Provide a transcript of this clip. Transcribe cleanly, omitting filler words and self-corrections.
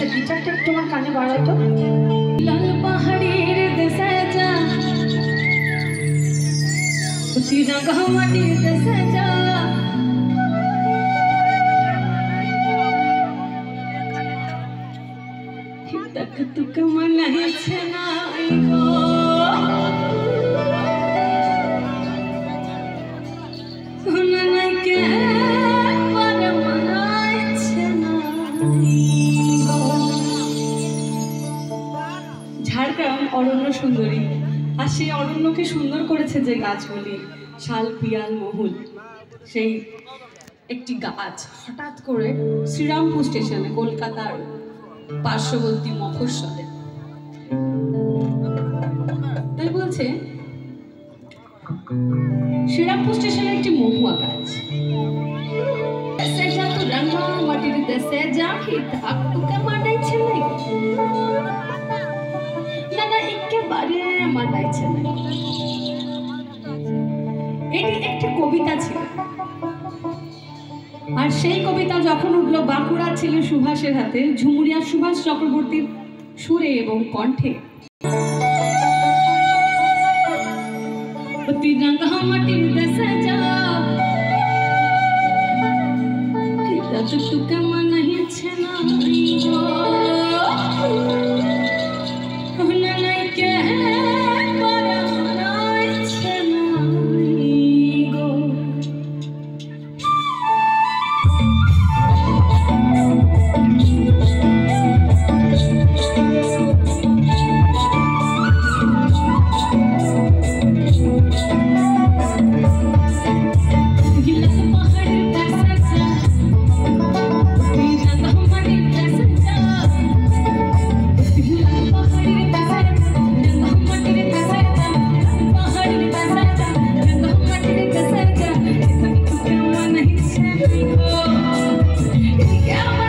আচ্ছা গিটারটা একটু আমার কানে বাড়াও তো। লাল পাহাড়ের দেশে যা তিরঙ্গা মাটির দেশে যা तक तुक मन छनाई गो सुन नहीं के पर मनाई छनाई गो। ঝাড়গ্রাম অরণ্য সুন্দরী, আর সেই অরণ্যকে সুন্দর করেছে যে গাছগুলি, শাল পিয়াল মহুল। সেই একটি গাছ হঠাৎ করে শ্রীরামপুর স্টেশনে, কলকাতার পার্শ্ববর্তী মফস্বলে, তাই বলছে শ্রীরামপুর স্টেশনের একটি মহুয়া গাছ। সেটা তো রান্না মাটির দেশে যাকি তাকুকে মানাইছে না, না না একেবারে মানাইছে না। এটি একটি কবিতা ছিল, আর সেই কবিতা যখন উঠলো বাঁকুড়ার ছেলে সুভাষের হাতে, ঝুমুরিয়ার সুভাষ চক্রবর্তীর সুরে এবং কণ্ঠে, তিরঙ্গা মাটির দেশে যা তুকে মানাইছে না গো নাই কে পারা মানাইছে না গো। Yeah.